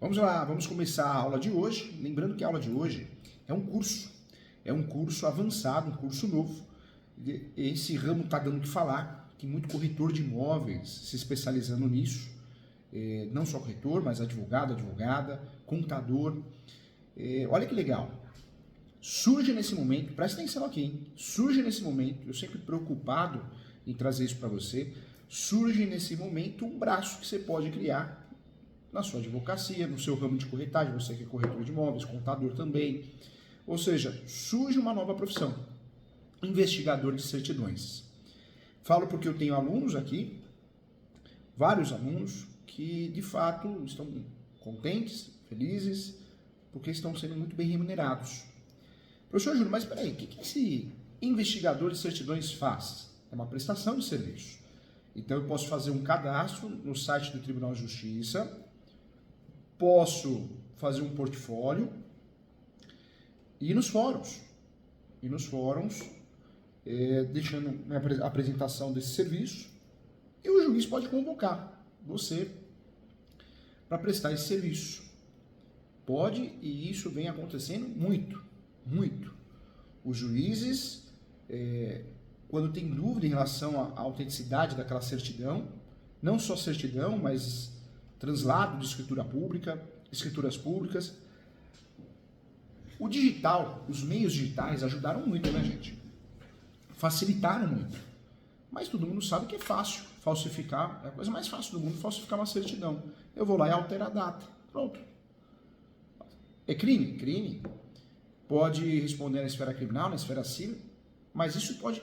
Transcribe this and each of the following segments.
Vamos lá, vamos começar a aula de hoje. Lembrando que a aula de hoje é um curso avançado, um curso novo. Esse ramo está dando o que falar, tem muito corretor de imóveis se especializando nisso. Não só corretor, mas advogado, advogada, contador. Olha que legal. Surge nesse momento, presta atenção aqui, hein? Surge nesse momento, eu sempre preocupado em trazer isso para você, surge nesse momento um braço que você pode criar na sua advocacia, no seu ramo de corretagem, você que é corretor de imóveis, contador também. Ou seja, surge uma nova profissão, investigador de certidões. Falo porque eu tenho alunos aqui, vários alunos, que de fato estão contentes, felizes, porque estão sendo muito bem remunerados. Professor Júlio, mas peraí, o que esse investigador de certidões faz? É uma prestação de serviço. Então eu posso fazer um cadastro no site do Tribunal de Justiça, posso fazer um portfólio e ir nos fóruns. Deixando minha apresentação desse serviço, e o juiz pode convocar você para prestar esse serviço. Pode, e isso vem acontecendo muito. Os juízes, quando tem dúvida em relação à autenticidade daquela certidão, não só certidão, mas translado de escritura pública, escrituras públicas. O digital, os meios digitais ajudaram muito, né, gente? Facilitaram muito. Mas todo mundo sabe que é fácil falsificar, é a coisa mais fácil do mundo falsificar uma certidão. Eu vou lá e altero a data. Pronto. É crime? Crime. Pode responder na esfera criminal, na esfera civil, mas isso pode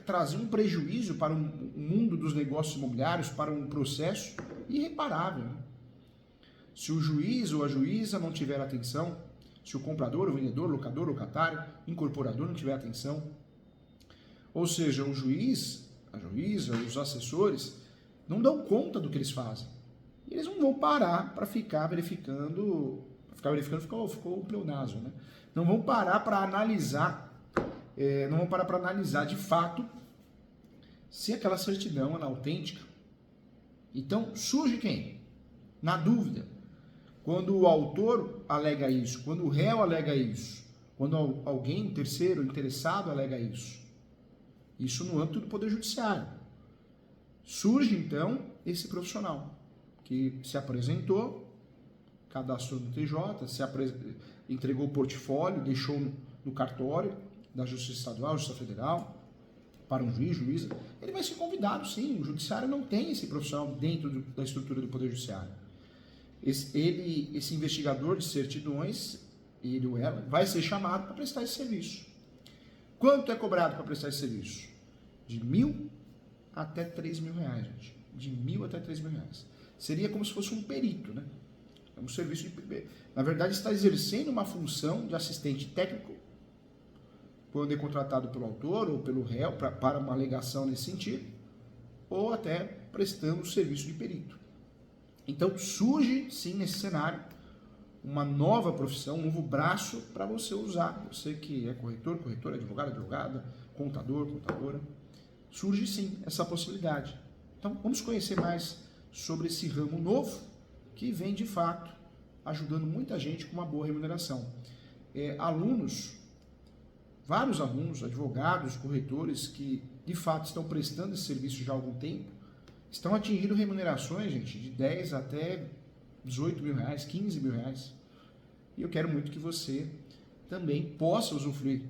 trazer um prejuízo para o mundo dos negócios imobiliários, para um processo irreparável. Né? Se o juiz ou a juíza não tiver atenção, se o comprador, o vendedor, o locador, o locatário, incorporador não tiver atenção, ou seja, o juiz, a juíza, os assessores não dão conta do que eles fazem. E eles não vão parar para ficar verificando, ficou pleonasmo, né? Não vão parar para analisar, de fato se aquela certidão é autêntica. Então, surge quem? Na dúvida. Quando o autor alega isso, quando o réu alega isso, quando alguém terceiro interessado alega isso. Isso no âmbito do Poder Judiciário. Surge, então, esse profissional que se apresentou, cadastrou no TJ, entregou o portfólio, deixou no cartório da Justiça Estadual, Justiça Federal, para um juiz, juíza, ele vai ser convidado, sim. O Judiciário não tem esse profissional dentro da estrutura do Poder Judiciário. Esse investigador de certidões, ele ou ela, vai ser chamado para prestar esse serviço. Quanto é cobrado para prestar esse serviço? De R$1.000 até R$3.000, gente. De R$1.000 até R$3.000. Seria como se fosse um perito, né? É um serviço de... Na verdade, está exercendo uma função de assistente técnico, quando é contratado pelo autor ou pelo réu para uma alegação nesse sentido, ou até prestando o serviço de perito. Então, surge, sim, nesse cenário, uma nova profissão, um novo braço para você usar. Você que é corretor, corretora, advogado, advogada, contador, contadora. Surge, sim, essa possibilidade. Então, vamos conhecer mais sobre esse ramo novo, que vem, de fato, ajudando muita gente com uma boa remuneração. Vários alunos, advogados, corretores, que, de fato, estão prestando esse serviço já há algum tempo, estão atingindo remunerações, gente, de 10 até 18 mil reais, 15 mil reais. E eu quero muito que você também possa usufruir.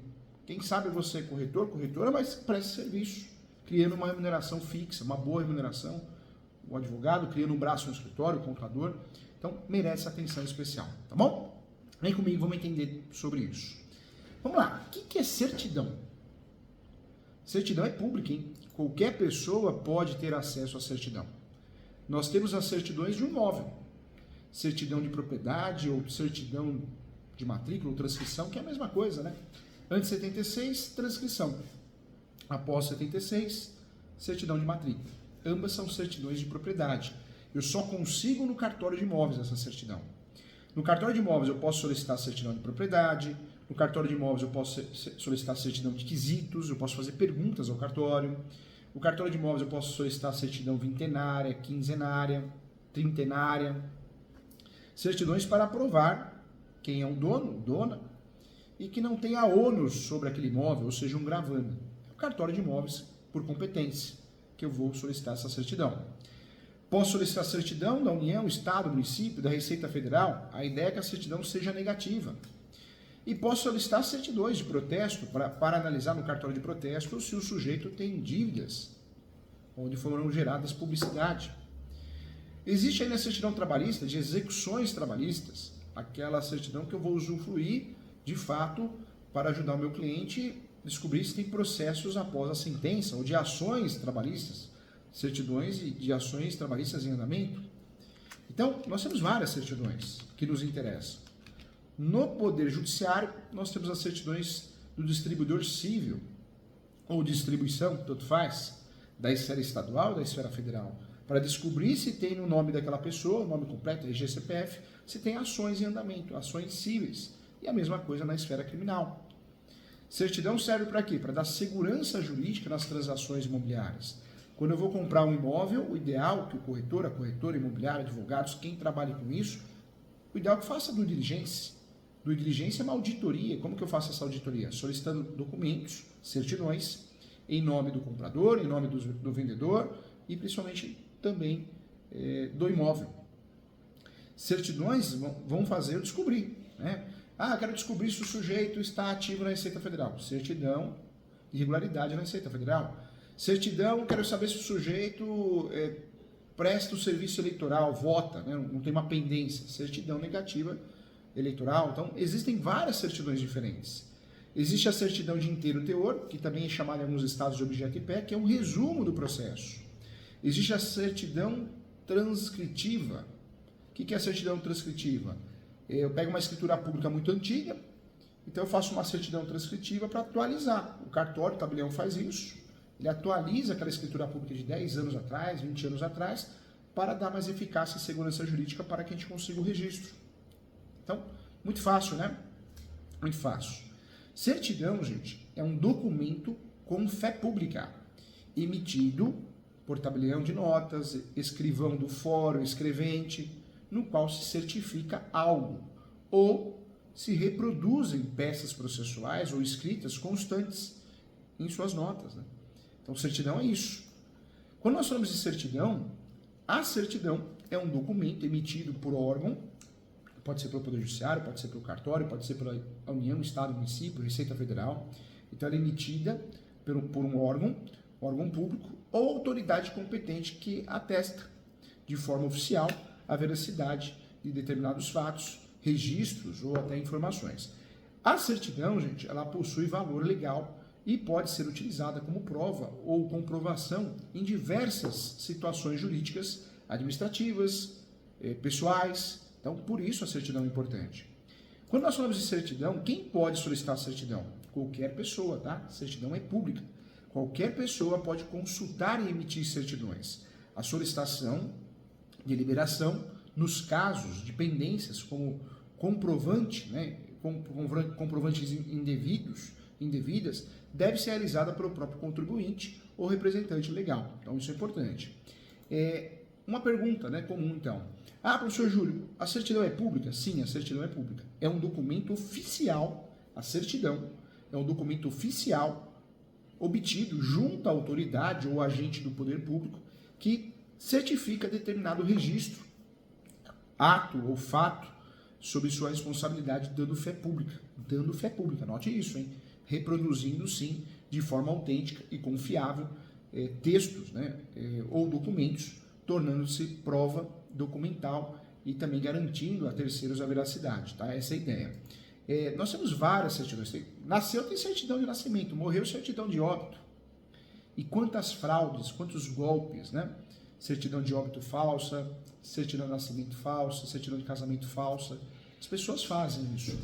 Quem sabe você é corretor, corretora, mas preste serviço, criando uma remuneração fixa, uma boa remuneração. O advogado criando um braço no escritório, o contador. Então, merece atenção especial, tá bom? Vem comigo, vamos entender sobre isso. Vamos lá, o que é certidão? Certidão é pública, hein? Qualquer pessoa pode ter acesso à certidão. Nós temos as certidões de um imóvel. Certidão de propriedade ou certidão de matrícula ou transcrição, que é a mesma coisa, né? Antes de 76, transcrição. Após 76, certidão de matrícula. Ambas são certidões de propriedade. Eu só consigo no cartório de imóveis essa certidão. No cartório de imóveis eu posso solicitar a certidão de propriedade, no cartório de imóveis eu posso solicitar a certidão de quesitos, eu posso fazer perguntas ao cartório. No cartório de imóveis eu posso solicitar a certidão vintenária, quinzenária, trintenária. Certidões para provar quem é o dono, dona, e que não tenha ônus sobre aquele imóvel, ou seja, um gravame. É o cartório de imóveis por competência que eu vou solicitar essa certidão. Posso solicitar certidão da União, Estado, município, da Receita Federal. A ideia é que a certidão seja negativa. E posso solicitar certidões de protesto para analisar no cartório de protesto se o sujeito tem dívidas, onde foram geradas publicidade. Existe ainda a certidão trabalhista de execuções trabalhistas, aquela certidão que eu vou usufruir, de fato, para ajudar o meu cliente a descobrir se tem processos após a sentença, ou de ações trabalhistas, certidões de ações trabalhistas em andamento. Então, nós temos várias certidões que nos interessam. No Poder Judiciário, nós temos as certidões do distribuidor civil, ou distribuição, tanto faz, da esfera estadual e da esfera federal, para descobrir se tem no nome daquela pessoa, o nome completo, RG, CPF, se tem ações em andamento, ações cíveis. E a mesma coisa na esfera criminal. Certidão serve para quê? Para dar segurança jurídica nas transações imobiliárias. Quando eu vou comprar um imóvel, o ideal é que o corretor, a corretora imobiliária, advogados, quem trabalhe com isso, o ideal é que faça due diligência. Due diligência é uma auditoria. Como que eu faço essa auditoria? Solicitando documentos, certidões, em nome do comprador, em nome do vendedor e principalmente também do imóvel. Certidões vão fazer eu descobrir, né? Quero descobrir se o sujeito está ativo na Receita Federal. Certidão, irregularidade na Receita Federal. Certidão, quero saber se o sujeito presta o serviço eleitoral, vota, né? Não tem uma pendência. Certidão negativa eleitoral. Então, existem várias certidões diferentes. Existe a certidão de inteiro teor, que também é chamada em alguns estados de objeto e pé, que é um resumo do processo. Existe a certidão transcritiva. O que é a certidão transcritiva? Eu pego uma escritura pública muito antiga, então eu faço uma certidão transcritiva para atualizar. O cartório, o tabelião faz isso, ele atualiza aquela escritura pública de 10 anos atrás, 20 anos atrás, para dar mais eficácia e segurança jurídica para que a gente consiga o registro. Então, muito fácil, né? Muito fácil. Certidão, gente, é um documento com fé pública, emitido por tabelião de notas, escrivão do fórum, escrevente, no qual se certifica algo, ou se reproduzem peças processuais ou escritas constantes em suas notas, né? Então, certidão é isso. Quando nós falamos de certidão, a certidão é um documento emitido por órgão, pode ser pelo Poder Judiciário, pode ser pelo cartório, pode ser pela União, Estado, Município, Receita Federal. Então, ela é emitida por um órgão público ou autoridade competente que atesta de forma oficial a veracidade de determinados fatos, registros ou até informações. A certidão, gente, ela possui valor legal e pode ser utilizada como prova ou comprovação em diversas situações jurídicas, administrativas, pessoais. Então, por isso a certidão é importante. Quando nós falamos de certidão, quem pode solicitar a certidão? Qualquer pessoa, tá? A certidão é pública. Qualquer pessoa pode consultar e emitir certidões. A solicitação de liberação, nos casos de pendências como comprovante, né, comprovantes indevidas, deve ser realizada pelo próprio contribuinte ou representante legal. Então, isso é importante. Uma pergunta, né, comum, então. Professor Júlio, a certidão é pública? Sim, a certidão é pública. É um documento oficial, a certidão é um documento oficial obtido junto à autoridade ou agente do poder público que certifica determinado registro, ato ou fato sobre sua responsabilidade, dando fé pública, note isso, hein? Reproduzindo sim, de forma autêntica e confiável, textos, né, ou documentos, tornando-se prova documental e também garantindo a terceiros a veracidade, tá? Essa é a ideia. Nós temos várias certidões. Nasceu, tem certidão de nascimento, morreu, certidão de óbito. E quantas fraudes, quantos golpes, né? Certidão de óbito falsa, certidão de nascimento falsa, certidão de casamento falsa. As pessoas fazem isso.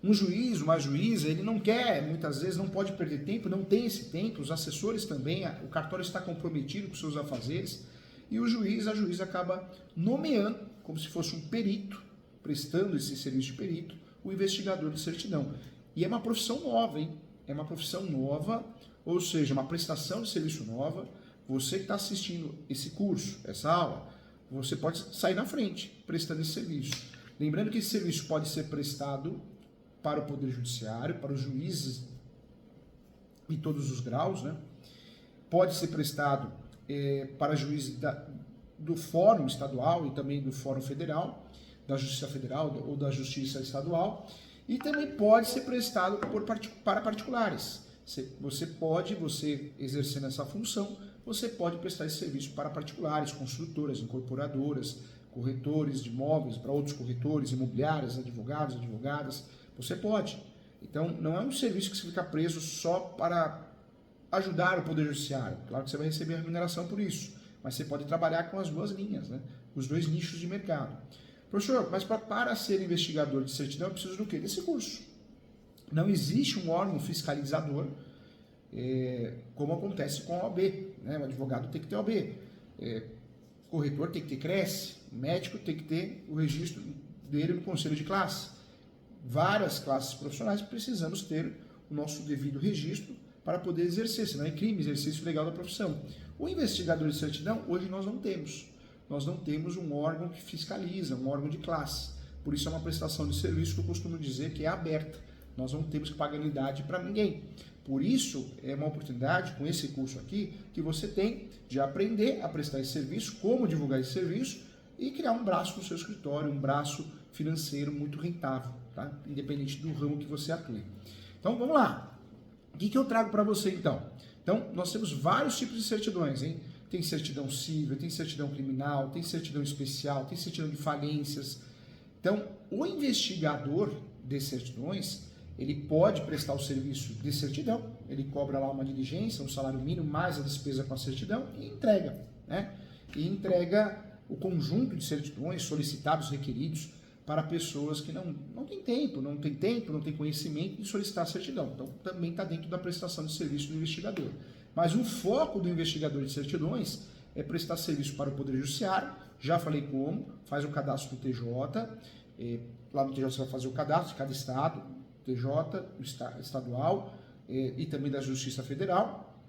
Um juiz, uma juíza, ele não quer, muitas vezes não pode perder tempo, não tem esse tempo, os assessores também, o cartório está comprometido com seus afazeres, e o juiz, a juíza acaba nomeando, como se fosse um perito, prestando esse serviço de perito, o investigador de certidão. E é uma profissão nova, hein? É uma profissão nova, ou seja, uma prestação de serviço nova. Você que está assistindo esse curso, essa aula, você pode sair na frente prestando esse serviço. Lembrando que esse serviço pode ser prestado para o Poder Judiciário, para os juízes em todos os graus, né? Pode ser prestado para juízes do Fórum Estadual e também do Fórum Federal, da Justiça Federal ou da Justiça Estadual, e também pode ser prestado para particulares. Você exercendo essa função, você pode prestar esse serviço para particulares, construtoras, incorporadoras, corretores de imóveis, para outros corretores, imobiliários, advogados, advogadas, você pode. Então, não é um serviço que você fica preso só para ajudar o Poder Judiciário. Claro que você vai receber a remuneração por isso, mas você pode trabalhar com as duas linhas, né? Os dois nichos de mercado. Professor, mas para ser investigador de certidão, eu preciso do quê? Desse curso. Não existe um órgão fiscalizador, como acontece com a OAB, né? O advogado tem que ter OAB, corretor tem que ter CRES, médico tem que ter o registro dele no conselho de classe. Várias classes profissionais precisamos ter o nosso devido registro para poder exercer, senão é crime, exercício legal da profissão. O investigador de certidão, hoje nós não temos. Nós não temos um órgão que fiscaliza, um órgão de classe. Por isso é uma prestação de serviço que eu costumo dizer que é aberta. Nós não temos que pagar anuidade para ninguém. Por isso, é uma oportunidade, com esse curso aqui, que você tem de aprender a prestar esse serviço, como divulgar esse serviço e criar um braço no seu escritório, um braço financeiro muito rentável, tá? Independente do ramo que você atue. Então, vamos lá. O que eu trago para você, então? Então, nós temos vários tipos de certidões, hein? Tem certidão civil, tem certidão criminal, tem certidão especial, tem certidão de falências. Então, o investigador de certidões, ele pode prestar o serviço de certidão, ele cobra lá uma diligência, um salário mínimo, mais a despesa com a certidão e entrega, né? E entrega o conjunto de certidões solicitados, requeridos, para pessoas que não têm tempo, não têm conhecimento de solicitar a certidão. Então, também está dentro da prestação de serviço do investigador. Mas o foco do investigador de certidões é prestar serviço para o Poder Judiciário. Já falei como, faz o cadastro do TJ, lá no TJ você vai fazer o cadastro de cada estado, TJ, estadual e também da Justiça Federal.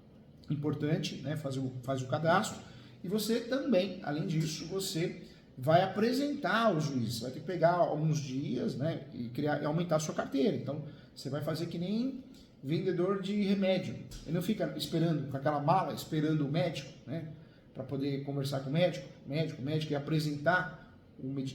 Importante, né? Faz o cadastro. E você também, além disso, você vai apresentar ao juiz. Vai ter que pegar alguns dias, né? E aumentar a sua carteira. Então, você vai fazer que nem vendedor de remédio. Ele não fica esperando com aquela mala, esperando o médico, né? Para poder conversar com o médico e apresentar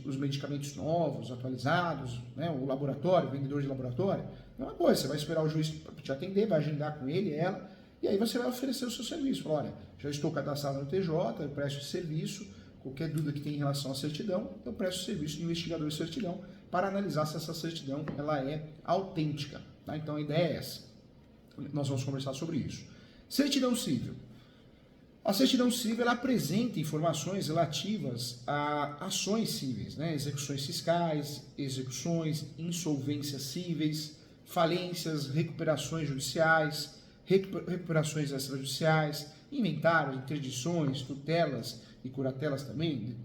os medicamentos novos, atualizados, né? O laboratório, o vendedor de laboratório. É uma coisa, você vai esperar o juiz para te atender, vai agendar com ele, ela, e aí você vai oferecer o seu serviço. Fala, olha, já estou cadastrado no TJ, eu presto serviço, qualquer dúvida que tenha em relação à certidão, eu presto serviço de investigador de certidão para analisar se essa certidão ela é autêntica. Tá? Então a ideia é essa. Nós vamos conversar sobre isso. Certidão civil. A certidão civil ela apresenta informações relativas a ações cíveis, né? Execuções fiscais, execuções, insolvências cíveis, falências, recuperações judiciais, recuperações extrajudiciais, inventários, interdições, tutelas e curatelas também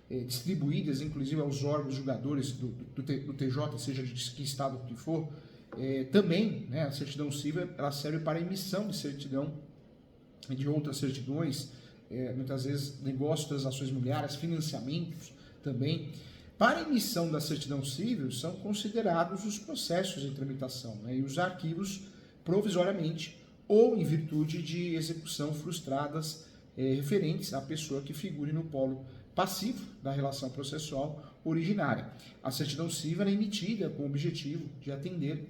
distribuídas inclusive aos órgãos julgadores do TJ, seja de que estado que for. Também, né, a certidão civil ela serve para emissão de certidão e de outras certidões, muitas vezes negócios, transações imobiliárias, financiamentos também. Para a emissão da certidão civil são considerados os processos em tramitação, né, e os arquivos provisoriamente ou em virtude de execução frustradas referentes à pessoa que figure no polo passivo da relação processual originária. A certidão civil é emitida com o objetivo de atender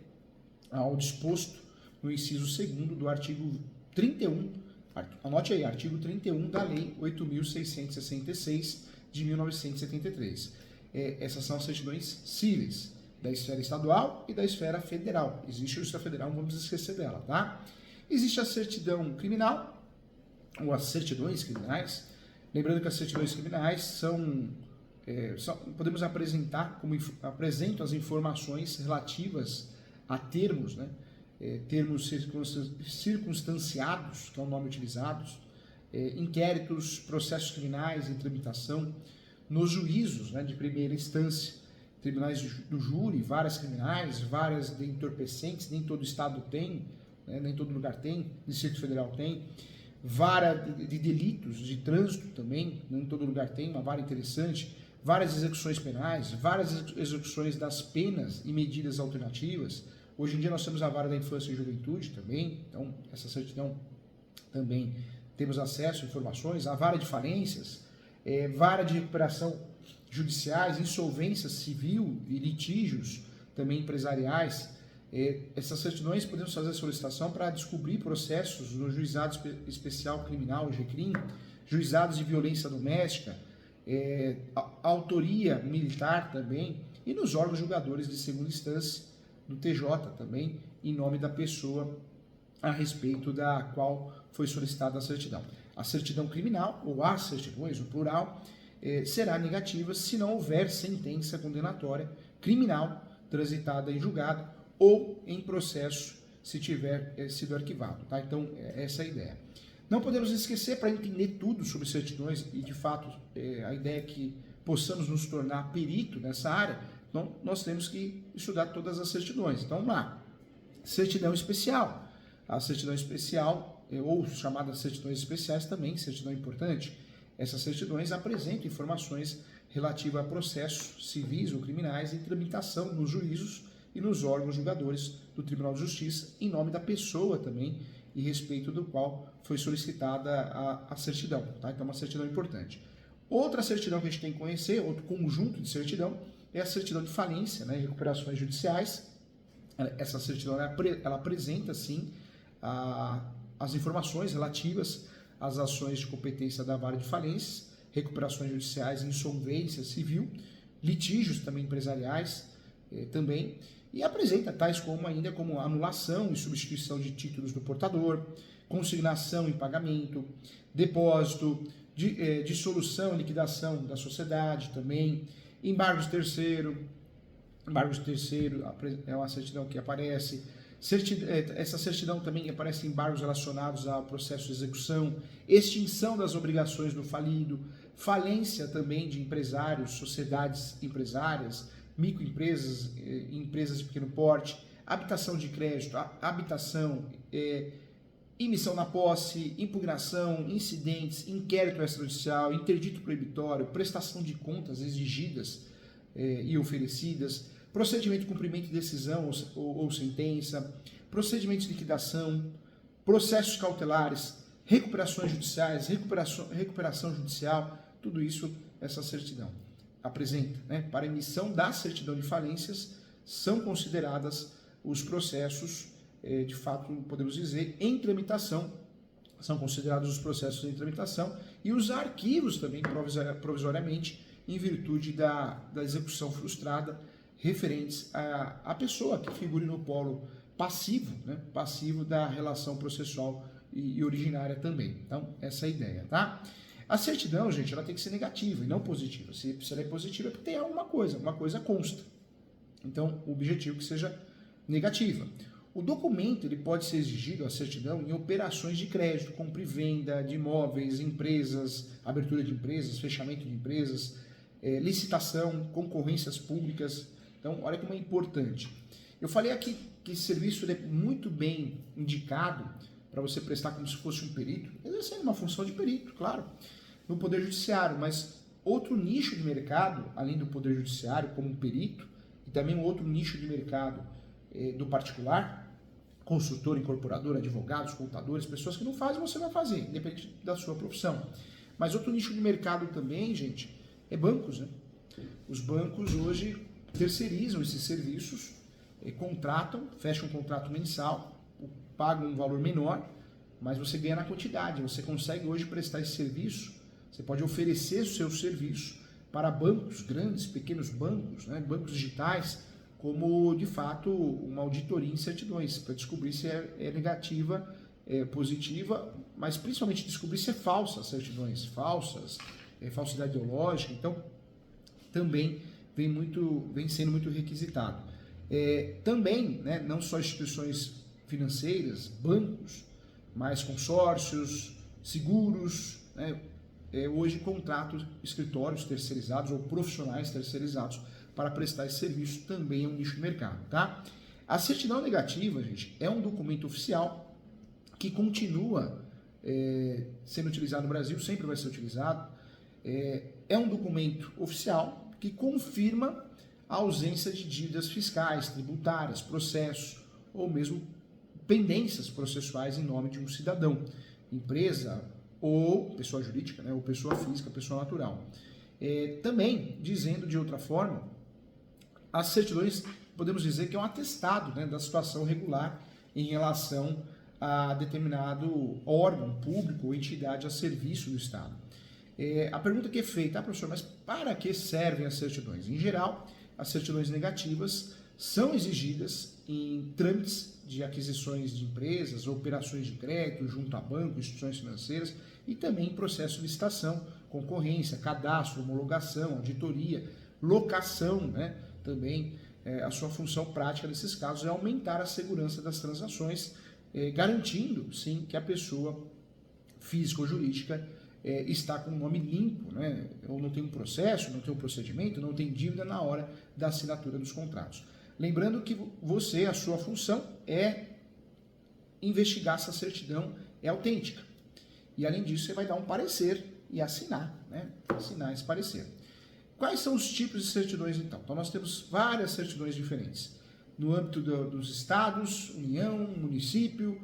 ao disposto no inciso 2º do artigo 31, anote aí, artigo 31 da Lei 8.666 de 1973. Essas são as certidões cíveis da esfera estadual e da esfera federal. Existe a esfera federal, não vamos esquecer dela, tá? Existe a certidão criminal, ou as certidões criminais. Lembrando que as certidões criminais podemos apresentar, apresentam as informações relativas a termos, né? Termos circunstanciados, que é o nome utilizado, inquéritos, processos criminais em tramitação, nos juízos, né, de primeira instância, tribunais do júri, várias criminais, várias de entorpecentes, nem todo estado tem, né, nem todo lugar tem, Distrito Federal tem, vara de delitos, de trânsito também, não em todo lugar tem, uma vara interessante, várias execuções penais, várias execuções das penas e medidas alternativas. Hoje em dia nós temos a vara da infância e juventude também, então essa certidão também temos acesso a informações, a vara de falências, vara de recuperação judiciais, insolvência civil e litígios também empresariais. Essas certidões podemos fazer solicitação para descobrir processos no Juizado Especial Criminal, GCRIM, juizados de violência doméstica, autoria militar também, e nos órgãos julgadores de segunda instância, do TJ também, em nome da pessoa a respeito da qual foi solicitada a certidão. A certidão criminal, ou as certidões, no plural, será negativa se não houver sentença condenatória criminal transitada em julgado ou em processo se tiver sido arquivado. Tá? Então, essa é a ideia. Não podemos esquecer, para entender tudo sobre certidões, e de fato a ideia é que possamos nos tornar perito nessa área, então nós temos que estudar todas as certidões. Então vamos lá. Certidão especial. A certidão especial, ou chamadas certidões especiais também, certidão importante, essas certidões apresentam informações relativas a processos civis ou criminais em tramitação nos juízos e nos órgãos julgadores do Tribunal de Justiça, em nome da pessoa também, e respeito do qual foi solicitada a certidão. Tá? Então, uma certidão importante. Outra certidão que a gente tem que conhecer, outro conjunto de certidão, é a certidão de falência, né, recuperações judiciais. Essa certidão ela apresenta, sim, as informações relativas às ações de competência da vara de falências, recuperações judiciais, insolvência civil, litígios também empresariais também, e apresenta tais como ainda como anulação e substituição de títulos do portador, consignação e pagamento, depósito, dissolução e liquidação da sociedade também, embargo de terceiro é uma certidão que aparece. Essa certidão também aparece em embargos relacionados ao processo de execução, extinção das obrigações do falido, falência também de empresários, sociedades empresárias, microempresas, empresas de pequeno porte, habitação de crédito, habitação, emissão na posse, impugnação, incidentes, inquérito extrajudicial, interdito proibitório, prestação de contas exigidas e oferecidas, procedimento de cumprimento de decisão ou sentença, procedimento de liquidação, processos cautelares, recuperações judiciais, recuperação judicial, tudo isso essa certidão apresenta. Né? Para emissão da certidão de falências, são consideradas os processos, de fato, podemos dizer, em tramitação, são considerados os processos em tramitação e os arquivos também, provisoriamente, em virtude da execução frustrada, referentes à pessoa que figure no polo passivo, né? Passivo da relação processual e originária também. Então, essa é a ideia, tá? A certidão, gente, ela tem que ser negativa e não positiva. Se ela é positiva é porque tem alguma coisa consta. Então, o objetivo é que seja negativa. O documento ele pode ser exigido, a certidão, em operações de crédito, compra e venda de imóveis, empresas, abertura de empresas, fechamento de empresas, licitação, concorrências públicas. Então, olha como é importante. Eu falei aqui que esse serviço é muito bem indicado para você prestar como se fosse um perito, exercendo uma função de perito, claro, no Poder Judiciário, mas outro nicho de mercado, além do Poder Judiciário como um perito, e também um outro nicho de mercado do particular, consultor, incorporador, advogados, contadores, pessoas que não fazem, você vai fazer, independente da sua profissão. Mas outro nicho de mercado também, gente, é bancos, né? Os bancos hoje terceirizam esses serviços, contratam, fecham um contrato mensal, pagam um valor menor, mas você ganha na quantidade. Você consegue hoje prestar esse serviço, você pode oferecer o seu serviço para bancos grandes, pequenos bancos, né, bancos digitais, como de fato uma auditoria em certidões, para descobrir se é negativa, positiva, mas principalmente descobrir se é falsa as certidões, falsas, falsidade ideológica. Então, também vem sendo muito requisitado. Também, né, não só instituições financeiras, bancos, mas consórcios, seguros, né, hoje contratos, escritórios terceirizados ou profissionais terceirizados para prestar esse serviço também é um nicho de mercado, tá? A certidão negativa, gente, é um documento oficial que continua sendo utilizado no Brasil, sempre vai ser utilizado. É um documento oficial que confirma a ausência de dívidas fiscais, tributárias, processos ou mesmo pendências processuais em nome de um cidadão, empresa ou pessoa jurídica, né, ou pessoa física, pessoa natural. Também, dizendo de outra forma, as certidões, podemos dizer que é um atestado, né, da situação regular em relação a determinado órgão público ou entidade a serviço do Estado. A pergunta que é feita, professor, mas para que servem as certidões? Em geral, as certidões negativas são exigidas em trâmites de aquisições de empresas, operações de crédito junto a bancos, instituições financeiras e também em processo de licitação, concorrência, cadastro, homologação, auditoria, locação, né? Também a sua função prática nesses casos é aumentar a segurança das transações, garantindo, sim, que a pessoa física ou jurídica está com o nome limpo, né? Ou não tem um processo, não tem um procedimento, não tem dívida na hora da assinatura dos contratos. Lembrando que você, a sua função é investigar se a certidão é autêntica. E além disso, você vai dar um parecer e assinar, né? Assinar esse parecer. Quais são os tipos de certidões, então? Então, nós temos várias certidões diferentes. No âmbito dos estados, União, município,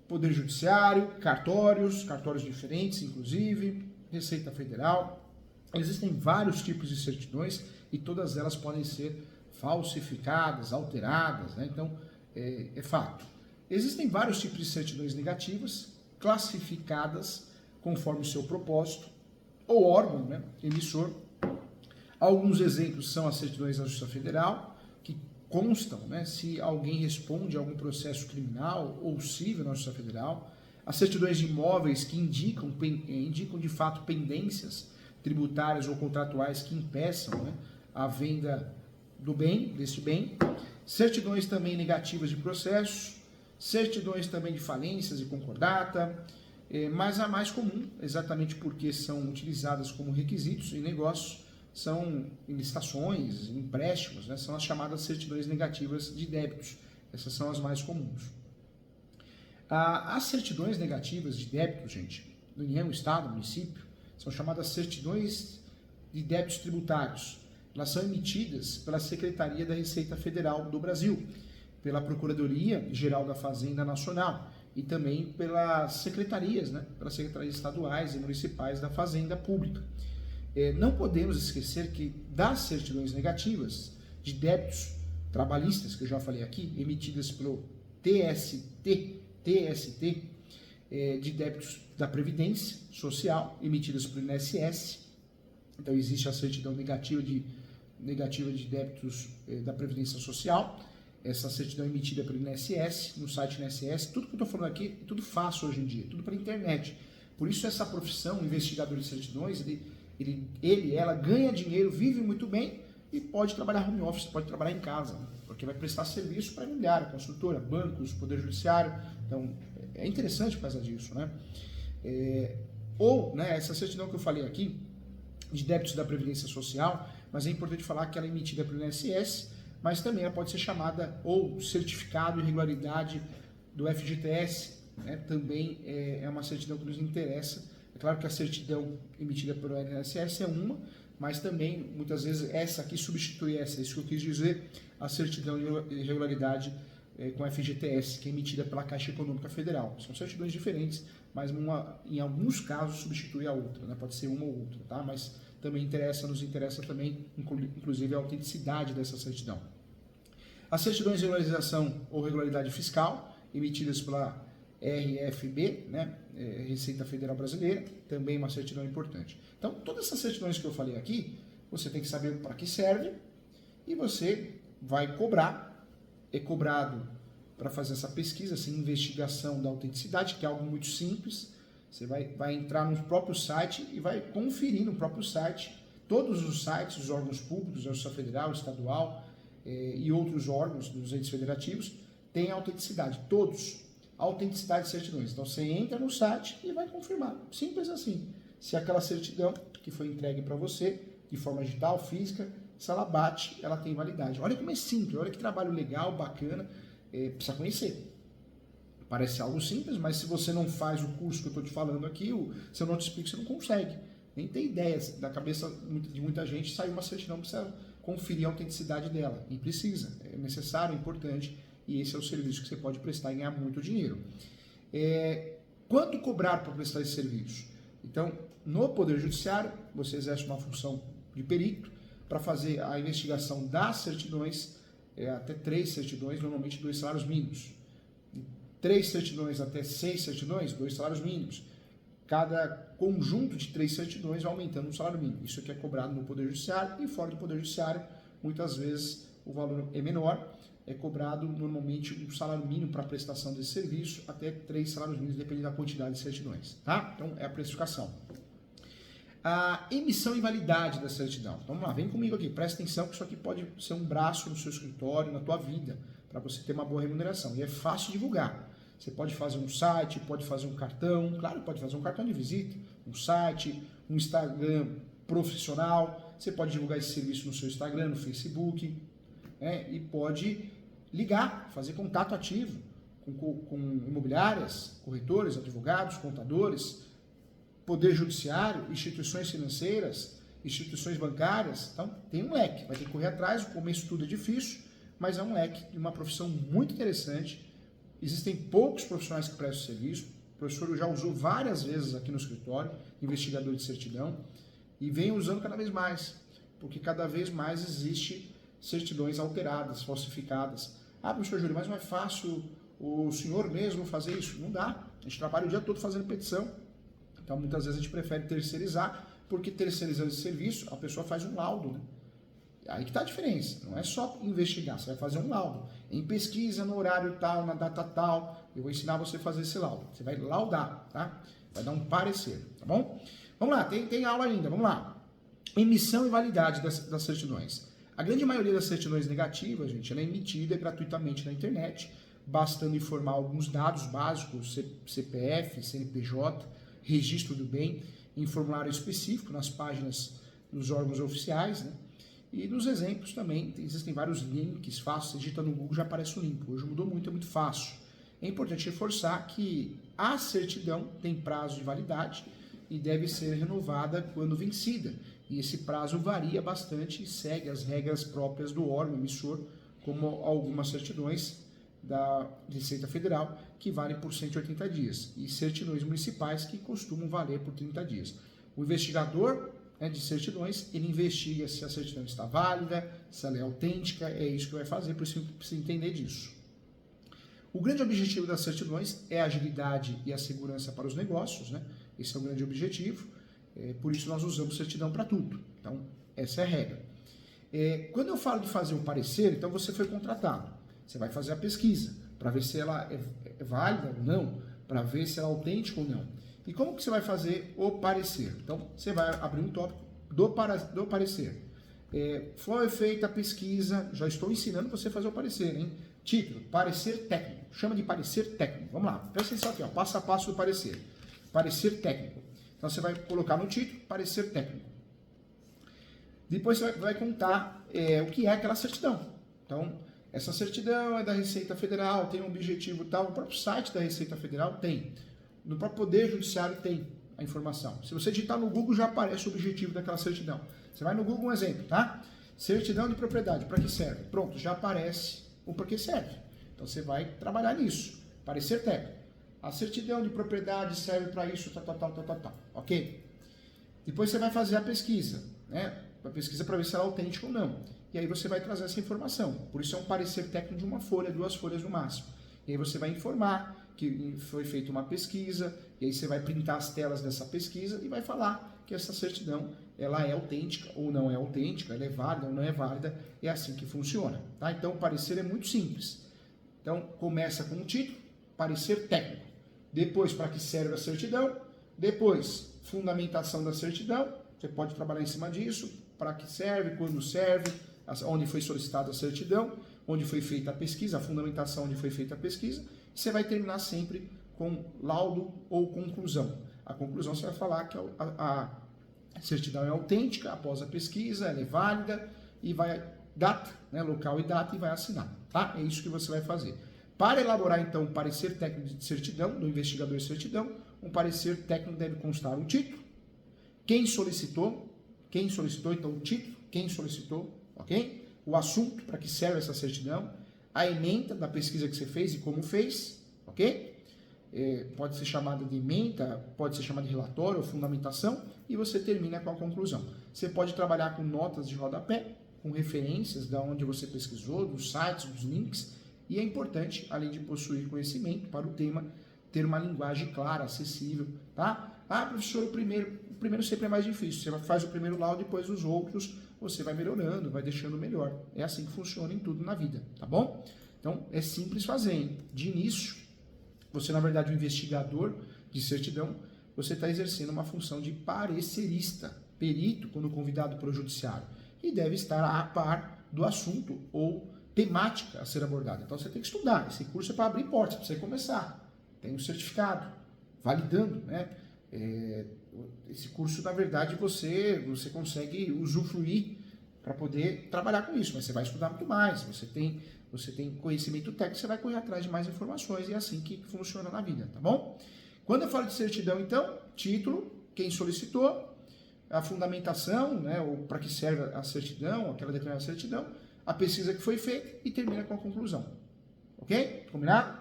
Poder Judiciário, cartórios diferentes, inclusive, Receita Federal. Existem vários tipos de certidões e todas elas podem ser falsificadas, alteradas, né? Então, é fato. Existem vários tipos de certidões negativas, classificadas conforme o seu propósito, ou órgão, né, emissor. Alguns exemplos são as certidões da Justiça Federal, que constam, né, se alguém responde a algum processo criminal ou civil na Justiça Federal. As certidões de imóveis que indicam de fato pendências tributárias ou contratuais que impeçam, né, a venda do bem, deste bem. Certidões também negativas de processos, certidões também de falências e concordata, mas a mais comum, exatamente porque são utilizadas como requisitos em negócios, são em licitações, em empréstimos, né? São as chamadas certidões negativas de débitos. Essas são as mais comuns. As certidões negativas de débitos, gente, União, Estado, município, são chamadas certidões de débitos tributários. Elas são emitidas pela Secretaria da Receita Federal do Brasil, pela Procuradoria Geral da Fazenda Nacional e também pelas secretarias, né? Pelas secretarias estaduais e municipais da Fazenda Pública. Não podemos esquecer que das certidões negativas de débitos trabalhistas, que eu já falei aqui, emitidas pelo TST, de débitos da Previdência Social, emitidas pelo INSS. Então existe a certidão negativa de débitos da Previdência Social. Essa certidão é emitida pelo INSS, no site INSS. Tudo que eu estou falando aqui, tudo fácil hoje em dia, tudo pela internet. Por isso essa profissão, investigador de certidões, ela ganha dinheiro, vive muito bem e pode trabalhar home office, pode trabalhar em casa, né? Porque vai prestar serviço para imobiliária, construtora, bancos, Poder Judiciário. Então, é interessante por causa disso, né? Essa certidão que eu falei aqui, de débitos da Previdência Social, mas é importante falar que ela é emitida pelo INSS, mas também ela pode ser chamada ou certificado de irregularidade do FGTS, né? Também é uma certidão que nos interessa. É claro que a certidão emitida pelo INSS é uma, mas também, muitas vezes, essa aqui substitui essa. Isso que eu quis dizer, a certidão de irregularidade com a FGTS, que é emitida pela Caixa Econômica Federal. São certidões diferentes, mas em alguns casos substitui a outra, né? Pode ser uma ou outra, tá? Mas também nos interessa também, inclusive, a autenticidade dessa certidão. As certidões de regularização ou regularidade fiscal, emitidas pela RFB, né, Receita Federal Brasileira, também uma certidão importante. Então, todas essas certidões que eu falei aqui, você tem que saber para que serve e você vai cobrar. É cobrado para fazer essa pesquisa, essa investigação da autenticidade, que é algo muito simples. Você vai entrar no próprio site e vai conferir no próprio site, todos os sites, os órgãos públicos, a Justiça Federal, Estadual e outros órgãos dos entes federativos, têm autenticidade, todos. Autenticidade de certidões. Então você entra no site e vai confirmar. Simples assim. Se aquela certidão que foi entregue para você, de forma digital, física, se ela bate, ela tem validade. Olha como é simples, olha que trabalho legal, bacana. Precisa conhecer. Parece algo simples, mas se você não faz o curso que eu estou te falando aqui, se eu não te explico, você não consegue. Nem tem ideia da cabeça de muita gente, saiu uma certidão, precisa conferir a autenticidade dela. E precisa, é necessário, é importante, e esse é o serviço que você pode prestar e ganhar muito dinheiro. Quanto cobrar para prestar esse serviço? Então, no Poder Judiciário, você exerce uma função de perito para fazer a investigação das certidões, até 3 certidões, normalmente 2 salários mínimos. 3 certidões até 6 certidões, 2 salários mínimos. Cada conjunto de 3 certidões vai aumentando um salário mínimo. Isso aqui é cobrado no Poder Judiciário e fora do Poder Judiciário, muitas vezes o valor é menor, é cobrado normalmente um salário mínimo para a prestação desse serviço, até 3 salários mínimos, dependendo da quantidade de certidões. Tá? Então, é a precificação. A emissão e validade da certidão. Então, vamos lá, vem comigo aqui, presta atenção que isso aqui pode ser um braço no seu escritório, na tua vida, para você ter uma boa remuneração. E é fácil divulgar. Você pode fazer um site, pode fazer um cartão, claro, pode fazer um cartão de visita, um site, um Instagram profissional, você pode divulgar esse serviço no seu Instagram, no Facebook, e pode ligar, fazer contato ativo com imobiliárias, corretores, advogados, contadores, Poder Judiciário, instituições financeiras, instituições bancárias. Então, tem um leque, vai ter que correr atrás, o começo tudo é difícil, mas é um leque de uma profissão muito interessante. Existem poucos profissionais que prestam serviço. O professor já usou várias vezes aqui no escritório, investigador de certidão, e vem usando cada vez mais, porque cada vez mais existe certidões alteradas, falsificadas. Ah, professor Júlio, mas não é fácil o senhor mesmo fazer isso? Não dá. A gente trabalha o dia todo fazendo petição. Então, muitas vezes a gente prefere terceirizar, porque terceirizando esse serviço, a pessoa faz um laudo, né? Aí que está a diferença, não é só investigar, você vai fazer um laudo. Em pesquisa, no horário tal, na data tal, eu vou ensinar você a fazer esse laudo. Você vai laudar, tá? Vai dar um parecer, tá bom? Vamos lá, tem aula ainda, vamos lá. Emissão e validade das certidões. A grande maioria das certidões negativas, gente, ela é emitida gratuitamente na internet, bastando informar alguns dados básicos, CPF, CNPJ, registro do bem, em formulário específico, nas páginas dos órgãos oficiais, né? E nos exemplos também, existem vários links fáceis, você digita no Google já aparece o link. Hoje mudou muito, é muito fácil. É importante reforçar que a certidão tem prazo de validade e deve ser renovada quando vencida. E esse prazo varia bastante e segue as regras próprias do órgão emissor, como algumas certidões da Receita Federal, que valem por 180 dias, e certidões municipais que costumam valer por 30 dias. O investigador de certidões, ele investiga se a certidão está válida, se ela é autêntica, é isso que vai fazer, por isso precisa entender disso. O grande objetivo das certidões é a agilidade e a segurança para os negócios, né? Esse é o grande objetivo, por isso nós usamos certidão para tudo. Então, essa é a regra. Quando eu falo de fazer um parecer, então você foi contratado, você vai fazer a pesquisa, para ver se ela é válida ou não, para ver se ela é autêntica ou não. E como que você vai fazer o parecer? Então, você vai abrir um tópico do parecer. Foi feita a pesquisa, já estou ensinando você a fazer o parecer, hein? Título, parecer técnico. Chama de parecer técnico. Vamos lá, presta atenção aqui, ó, passo a passo do parecer. Parecer técnico. Então, você vai colocar no título, parecer técnico. Depois você vai contar o que é aquela certidão. Então, essa certidão é da Receita Federal, tem um objetivo tal. O próprio site da Receita Federal tem. No próprio Poder Judiciário tem a informação. Se você digitar no Google, já aparece o objetivo daquela certidão. Você vai no Google, um exemplo, tá? Certidão de propriedade, para que serve? Pronto, já aparece o para que serve. Então, você vai trabalhar nisso. Parecer técnico. A certidão de propriedade serve para isso, tal. Ok? Depois você vai fazer a pesquisa, né? A pesquisa para ver se ela é autêntica ou não. E aí você vai trazer essa informação. Por isso é um parecer técnico de uma folha, 2 folhas no máximo. E aí você vai informar que foi feita uma pesquisa, e aí você vai printar as telas dessa pesquisa e vai falar que essa certidão ela é autêntica ou não é autêntica, ela é válida ou não é válida, é assim que funciona. Tá? Então o parecer é muito simples. Então começa com o título, parecer técnico. Depois, para que serve a certidão. Depois, fundamentação da certidão. Você pode trabalhar em cima disso, para que serve, quando serve, onde foi solicitada a certidão, onde foi feita a pesquisa, a fundamentação onde foi feita a pesquisa. Você vai terminar sempre com laudo ou conclusão. A conclusão você vai falar que a certidão é autêntica após a pesquisa, ela é válida e vai data, né, local e data, e vai assinar. Tá? É isso que você vai fazer. Para elaborar, então, um parecer técnico de certidão, do investigador de certidão, um parecer técnico deve constar o título, quem solicitou, então o título, quem solicitou, ok? O assunto para que serve essa certidão, a ementa da pesquisa que você fez e como fez, ok? Pode ser chamada de ementa, pode ser chamada de relatório ou fundamentação, e você termina com a conclusão. Você pode trabalhar com notas de rodapé, com referências de onde você pesquisou, dos sites, dos links, e é importante, além de possuir conhecimento para o tema, ter uma linguagem clara, acessível, tá? Ah, professor, o primeiro sempre é mais difícil. Você faz o primeiro lá, depois os outros, você vai melhorando, vai deixando melhor. É assim que funciona em tudo na vida, tá bom? Então, é simples fazer, hein? De início, você, na verdade, é um investigador de certidão, você está exercendo uma função de parecerista, perito, quando convidado para o judiciário, e deve estar a par do assunto ou temática a ser abordada. Então, você tem que estudar. Esse curso é para abrir portas, para você começar. Tem um certificado, validando, né? Esse curso, na verdade, você consegue usufruir para poder trabalhar com isso, mas você vai estudar muito mais, você tem conhecimento técnico, você vai correr atrás de mais informações, e é assim que funciona na vida, tá bom? Quando eu falo de certidão, então, título, quem solicitou, a fundamentação, né, ou para que serve a certidão, aquela determinada certidão, a pesquisa que foi feita e termina com a conclusão, ok? Combinado?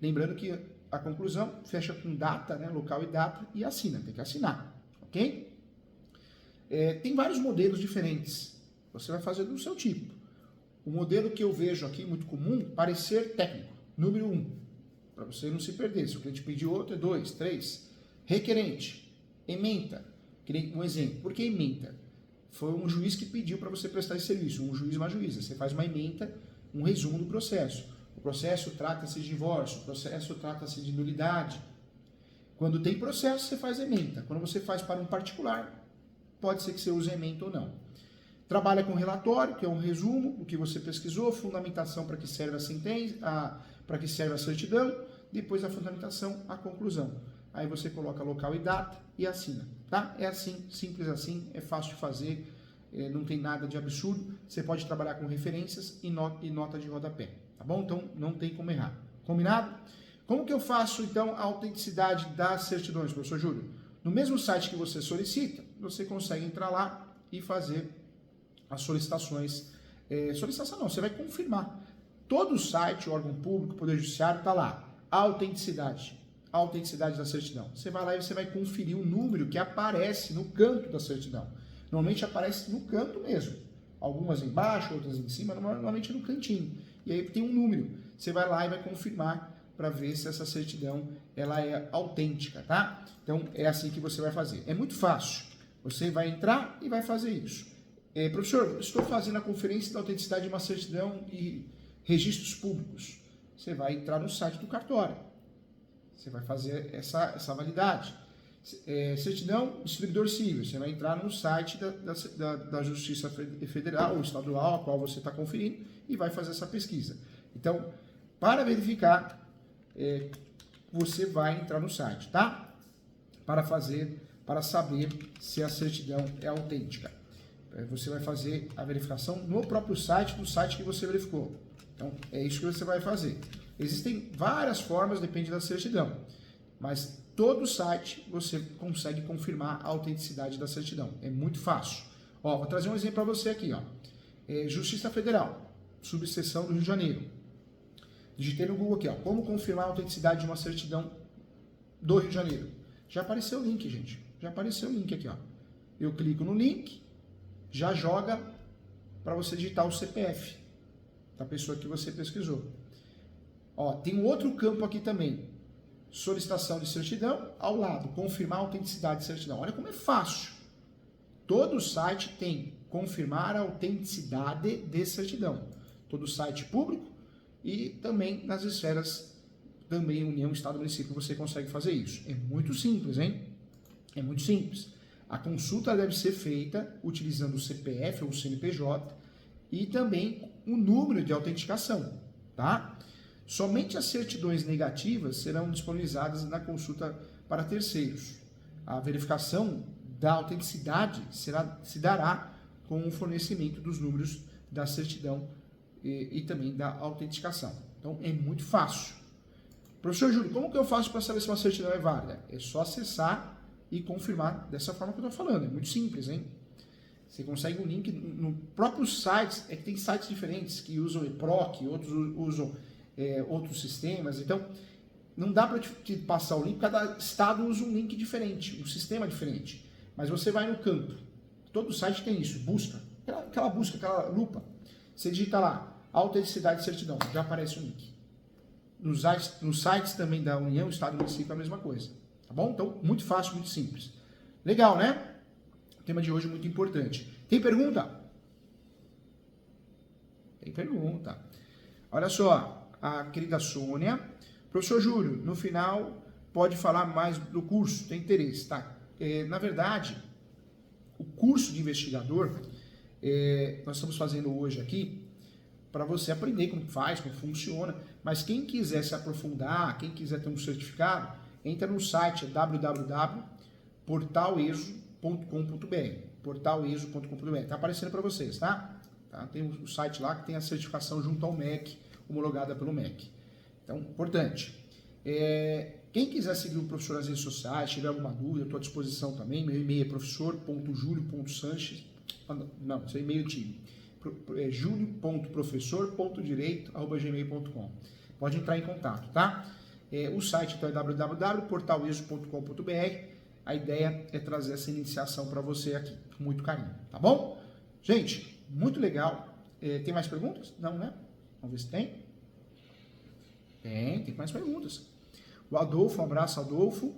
Lembrando que a conclusão fecha com data, né, local e data, e assina, tem que assinar, ok? Tem vários modelos diferentes, você vai fazer do seu tipo. O modelo que eu vejo aqui, muito comum, parecer técnico, número 1, para você não se perder. Se o cliente pedir outro, é 2, 3. Requerente, ementa. Um exemplo, por que ementa? Foi um juiz que pediu para você prestar esse serviço, um juiz, uma juíza. Você faz uma ementa, um resumo do processo. O processo trata-se de divórcio, o processo trata-se de nulidade. Quando tem processo, você faz ementa. Quando você faz para um particular, pode ser que você use ementa ou não. Trabalha com relatório, que é um resumo do que você pesquisou, fundamentação para que serve a sentença, para que serve a certidão, depois a fundamentação, a conclusão. Aí você coloca local e data e assina, tá? É assim, simples assim, é fácil de fazer, não tem nada de absurdo. Você pode trabalhar com referências e nota de rodapé, tá bom? Então não tem como errar. Combinado? Como que eu faço então a autenticidade das certidões, professor Júlio? No mesmo site que você solicita, você consegue entrar lá e fazer as solicitações. Solicitação não, você vai confirmar. Todo site, órgão público, Poder Judiciário, está lá. A autenticidade da certidão. Você vai lá e você vai conferir o número que aparece no canto da certidão. Normalmente aparece no canto mesmo. Algumas embaixo, outras em cima, normalmente no cantinho. E aí tem um número. Você vai lá e vai confirmar para ver se essa certidão ela é autêntica, tá? Então é assim que você vai fazer. É muito fácil. Você vai entrar e vai fazer isso. Professor, estou fazendo a conferência da autenticidade de uma certidão e registros públicos. Você vai entrar no site do cartório. Você vai fazer essa validade. Certidão distribuidor civil. Você vai entrar no site da Justiça Federal ou Estadual, a qual você está conferindo, e vai fazer essa pesquisa. Então, para verificar, você vai entrar no site, tá? Para saber se a certidão é autêntica. Você vai fazer a verificação no próprio site, no site que você verificou. Então, é isso que você vai fazer. Existem várias formas, depende da certidão. Mas todo site você consegue confirmar a autenticidade da certidão. É muito fácil. Vou trazer um exemplo para você aqui. Justiça Federal, subseção do Rio de Janeiro. Digitei no Google aqui, como confirmar a autenticidade de uma certidão do Rio de Janeiro. Já apareceu o link, gente. Já apareceu o link aqui. Eu clico no link, já joga para você digitar o CPF da pessoa que você pesquisou. Tem um outro campo aqui também. Solicitação de certidão, ao lado, confirmar a autenticidade de certidão. Olha como é fácil. Todo site tem confirmar a autenticidade de certidão. Todo site público e também nas esferas, também União, Estado, Município, você consegue fazer isso. É muito simples, hein? É muito simples. A consulta deve ser feita utilizando o CPF ou o CNPJ e também o número de autenticação, tá? Somente as certidões negativas serão disponibilizadas na consulta para terceiros. A verificação da autenticidade se dará com o fornecimento dos números da certidão e também da autenticação. Então, é muito fácil. Professor Júlio, como que eu faço para saber se uma certidão é válida? É só acessar e confirmar dessa forma que eu estou falando. É muito simples, hein? Você consegue um link no próprio site. É que tem sites diferentes que usam eProc, outros usam outros sistemas. Então, não dá para te passar o link. Cada estado usa um link diferente, um sistema diferente. Mas você vai no campo. Todo site tem isso. Busca. Aquela busca, aquela lupa. Você digita lá, autenticidade de certidão. Já aparece o link. Nos sites também da União, Estado e Município é a mesma coisa. Tá bom? Então, muito fácil, muito simples. Legal, né? O tema de hoje é muito importante. Tem pergunta? Tem pergunta. Olha só, a querida Sônia. Professor Júlio, no final, pode falar mais do curso? Tem interesse, tá? Na verdade, o curso de investigador, nós estamos fazendo hoje aqui, para você aprender como faz, como funciona, mas quem quiser se aprofundar, quem quiser ter um certificado, entra no site www.portaleso.com.br, portaleso.com.br, está aparecendo para vocês, tá? Tem um site lá que tem a certificação junto ao MEC, homologada pelo MEC. Então, importante. Quem quiser seguir o professor nas redes sociais, tiver alguma dúvida, eu estou à disposição também, meu e-mail é professor.julio.sanches, não, esse é e-mail time. julio.professor.direito@gmail.com. Pode entrar em contato, tá? O site então é www.portaleso.com.br. A ideia é trazer essa iniciação para você aqui, com muito carinho, tá bom? Gente, muito legal. Tem mais perguntas? Não, né? Vamos ver se tem. Tem mais perguntas. O Adolfo, um abraço, Adolfo.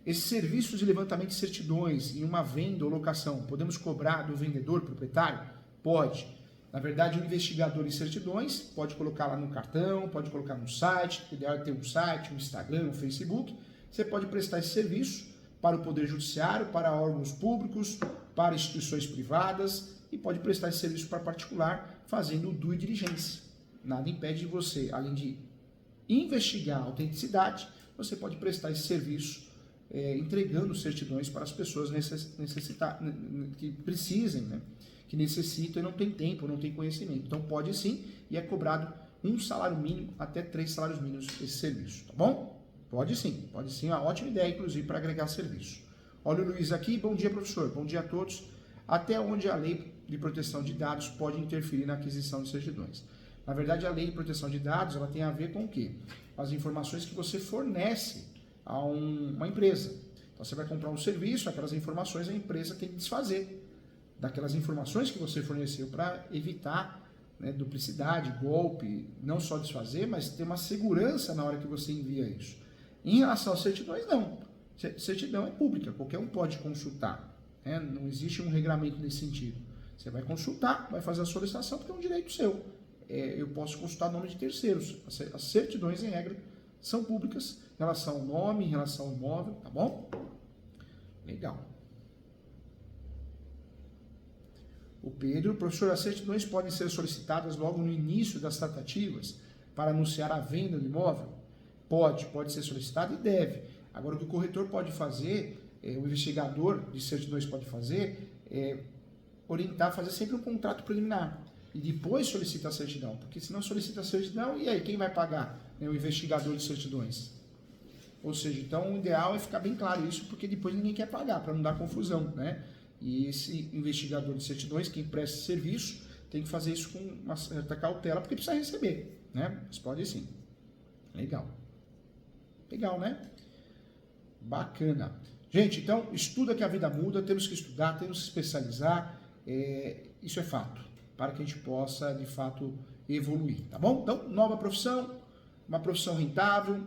Esses serviços de levantamento de certidões em uma venda ou locação, podemos cobrar do vendedor, proprietário? Pode. Na verdade, o investigador em certidões pode colocar lá no cartão, pode colocar no site, o ideal é ter um site, um Instagram, um Facebook. Você pode prestar esse serviço para o Poder Judiciário, para órgãos públicos, para instituições privadas e pode prestar esse serviço para particular fazendo due diligência. Nada impede de você, além de investigar a autenticidade, você pode prestar esse serviço entregando certidões para as pessoas que precisem, né? Que necessitam e não tem tempo, não tem conhecimento. Então pode sim, e é cobrado um salário mínimo até 3 salários mínimos esse serviço, tá bom? Pode sim, uma ótima ideia, inclusive, para agregar serviço. Olha o Luiz aqui, bom dia, professor, bom dia a todos. Até onde a lei de proteção de dados pode interferir na aquisição de certidões? Na verdade, a lei de proteção de dados, ela tem a ver com o quê? As informações que você fornece a uma empresa. Então você vai comprar um serviço, aquelas informações a empresa tem que desfazer daquelas informações que você forneceu para evitar, né, duplicidade, golpe, não só desfazer, mas ter uma segurança na hora que você envia isso. Em relação às certidões, não. Certidão é pública, qualquer um pode consultar, né? Não existe um regramento nesse sentido. Você vai consultar, vai fazer a solicitação, porque é um direito seu. Eu posso consultar nome de terceiros. As certidões, em regra, são públicas em relação ao nome, em relação ao imóvel, tá bom? Legal. O Pedro, professor, as certidões podem ser solicitadas logo no início das tratativas para anunciar a venda do imóvel? Pode ser solicitado e deve. Agora, o que o corretor pode fazer, o investigador de certidões pode fazer, orientar a fazer sempre um contrato preliminar e depois solicita a certidão, porque se não solicita a certidão, e aí quem vai pagar? O investigador de certidões. Ou seja, então o ideal é ficar bem claro isso, porque depois ninguém quer pagar, para não dar confusão, né? E esse investigador de certidões, quem presta serviço, tem que fazer isso com uma certa cautela, porque precisa receber, né? Mas pode sim. Legal. Legal, né? Bacana. Gente, então, estuda que a vida muda, temos que estudar, temos que se especializar, isso é fato, para que a gente possa, de fato, evoluir, tá bom? Então, nova profissão, uma profissão rentável,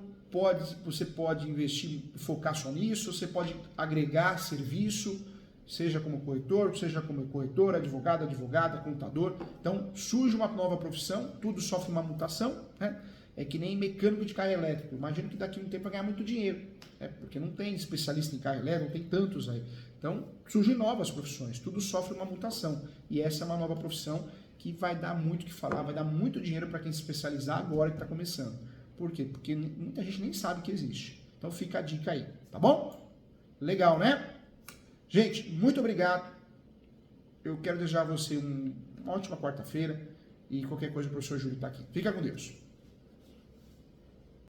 você pode investir, focar só nisso, você pode agregar serviço, seja como corretor, seja como corretor, advogada, contador. Então, surge uma nova profissão, tudo sofre uma mutação, né? É que nem mecânico de carro elétrico. Imagino que daqui a um tempo vai ganhar muito dinheiro, né? Porque não tem especialista em carro elétrico, não tem tantos aí. Então, surgem novas profissões, tudo sofre uma mutação. E essa é uma nova profissão que vai dar muito o que falar, vai dar muito dinheiro para quem se especializar agora que está começando. Por quê? Porque muita gente nem sabe que existe. Então, fica a dica aí, tá bom? Legal, né? Gente, muito obrigado. Eu quero desejar a você uma ótima quarta-feira e qualquer coisa o professor Júlio está aqui. Fica com Deus.